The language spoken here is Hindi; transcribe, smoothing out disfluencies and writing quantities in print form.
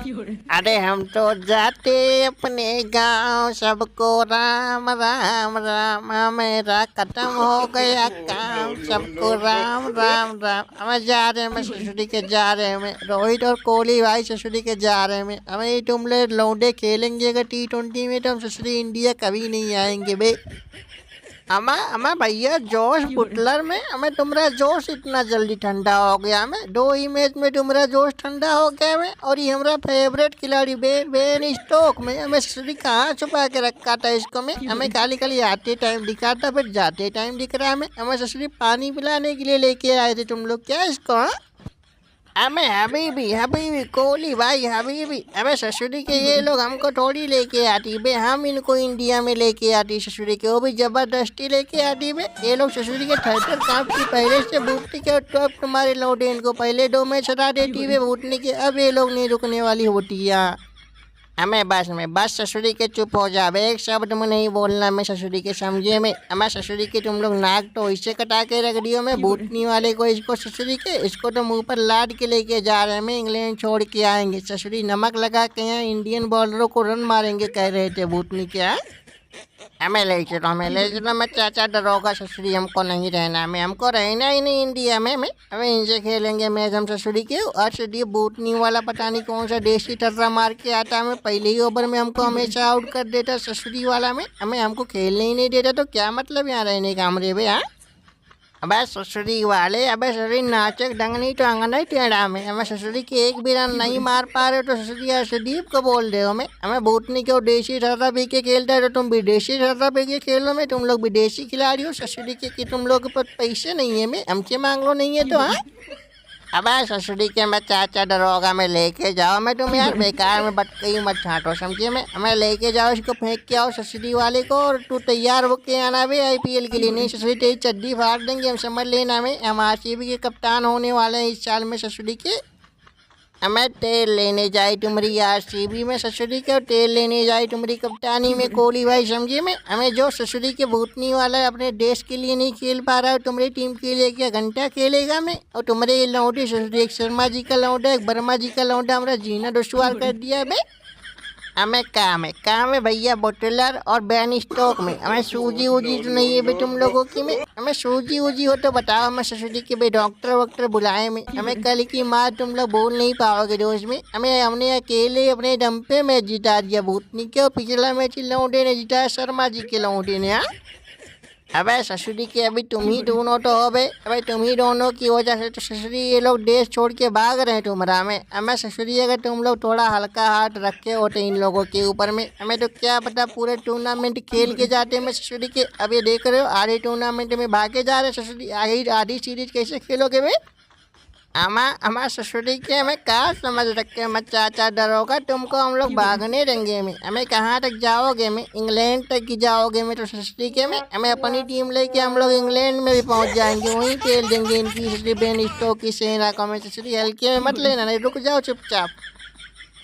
अरे हम तो जाते अपने गांव, सबको राम राम राम, मेरा खत्म हो गया काम, सबको राम राम राम। हमें जा रहे हैं, मैं ससुरी के जा रहे हैं, मैं रोहित और कोहली भाई ससुरी के जा रहे हैं। मैं हमें तुम लोग लौंडे खेलेंगे अगर T20 में, तो हम ससुरी इंडिया कभी नहीं आएंगे बे। अमा अमा भैया जोश बुटलर में हमें तुम्हारा जोश इतना जल्दी ठंडा हो गया। हमें 2 ही मैच में तुम्हारा जोश ठंडा हो गया में। और ये हमारा फेवरेट खिलाड़ी बेन स्टोक में हमें ससुरी कहाँ छुपा के रखा था इसको में। हमें खाली खाली आते टाइम दिखा था, फिर जाते टाइम दिख रहा है हमें। हमें ससुरी पानी पिलाने के लिए लेके आए थे तुम लोग क्या इसको। हाँ हमें हबीबी हबीबी कोहली भाई हबीबी, हमें ससुरी के ये लोग हमको थोड़ी लेके आती बे, हम इनको इंडिया में लेके आती ससुरी के, वो भी जबरदस्ती लेके आती बे। ये लोग ससुरी के थर्टर काम की पहले से बूटने के, तो अब तुम्हारे लौटे इनको पहले 2 मैच हरा देती बे बूटने के, अब ये लोग नहीं रुकने वाली होती है। हमें बस ससुरी के चुप हो जा बे, एक शब्द में नहीं बोलना मैं ससुरी के, समझे में। हमें ससुरी के तुम लोग नाक तो इससे कटा के रख दियो मैं बूटनी वाले को, इसको ससुरी के, इसको तो मुंह पर लाद के लेके जा रहे हैं। मैं इंग्लैंड छोड़ के आएंगे ससुरी, नमक लगा के यहाँ इंडियन बॉलरों को रन मारेंगे कह रहे थे बूटनी के। हाँ हमें ले चलो मैं, चाचा डरोगा ससुरी, हमको नहीं रहना, हमें हमको रहना ही नहीं इंडिया में। हमें इनसे खेलेंगे मैच हम ससुरी के। अर्शदीप बूटनी वाला पता नहीं कौन सा देसी टर्रा मार के आता, हमें पहले ही ओवर में हमको हमेशा आउट कर देता ससुरी वाला में। हमें हमको खेलने ही नहीं देता, तो क्या मतलब यहाँ रहने का हमरे बे। हाँ अबे ससुरी वाले, अबे ससुरी नाचक ढंग नहीं तो अंगना ही टेढ़ा में। हमें ससुरी के एक भी रन नहीं मार पा रहे हो तो ससुरी अर्शदीप को बोल रहे हो। हमें बूटनी के देसी ठर्रा पी के खेलता है, तो तुम विदेशी ठर्रा पी के खेलो में। तुम लोग विदेशी खिलाड़ी हो ससुरी के कि तुम लोग के पास पैसे नहीं है में, हमसे मांग लो नहीं है तो। हाँ अबे ससुरी के मैं चाचा डरोगा में लेके जाओ मैं, तुम यार बेकार में बटकई मत छाटो समझिए। मैं हमें लेके जाओ, इसको फेंक के आओ ससुरी वाले को, और तू तैयार होके आना भी IPL के लिए। नहीं ससुरी तेरी चड्डी फाड़ देंगे हम, समझ लेना। में हम RCB के कप्तान होने वाले हैं इस साल में ससुरी के। हमें तेल लेने जाए तुम्हारी RCB में ससुरी के, और तेल लेने जाए तुम्हारी कप्तानी में कोहली भाई समझिए। में हमें जो ससुरी के भूतनी वाला है अपने देश के लिए नहीं खेल पा रहा है, तुम्हारी टीम के लिए क्या घंटा खेलेगा में। और तुम्हारे ये लौटे ससुरी, एक शर्मा जी का लौटा, एक वर्मा जी का लौटा, हमारा जीना दुश्वार कर दिया बे। हमें काम है भैया बोटलर और बैन स्टॉक में। हमें सूजी वूजी तो नहीं है भाई तुम लोगों की में। हमें सूजी वूजी हो तो बताओ हमें ससुरी के भाई, डॉक्टर वॉक्टर बुलाए में। हमें कल की मार तुम लोग बोल नहीं पाओगे दोस्त में। हमने अकेले अपने दम पे मैच जिता दिया भूतनी के, और पिछला मैच लौंडे ने जिताया शर्मा जी के लौंडे ने। हाँ अबे ससुरी के अभी तुम ही दोनों तो हो बे, अबे तुम ही दोनों की वजह से तो ससुरी ये लोग देश छोड़ के भाग रहे हैं तुम्हारा में। हमें ससुरी अगर तुम लोग थोड़ा हल्का हाथ रखे होते इन लोगों के ऊपर में, हमें तो क्या पता पूरे टूर्नामेंट खेल के जाते मैं ससुरी के। अब ये देख रहे हो आधे टूर्नामेंट में भागे जा रहे ससुरी, आधी सीरीज कैसे खेलोगे भाई। हमारा ससुरी के हमें कहाँ समझ रखे मत चाचा डरोगा, तुमको हम लोग भागने देंगे में। हमें कहाँ तक जाओगे में, इंग्लैंड तक की जाओगे में तो ससुरी के में। हमें अपनी टीम लेके हम लोग इंग्लैंड में भी पहुँच जाएंगे, वहीं खेल देंगे इनकी ससुरी बेन स्टोक की सेना को। हमें ससुरी हल्के में मत लेना, नहीं रुक जाओ चुपचाप।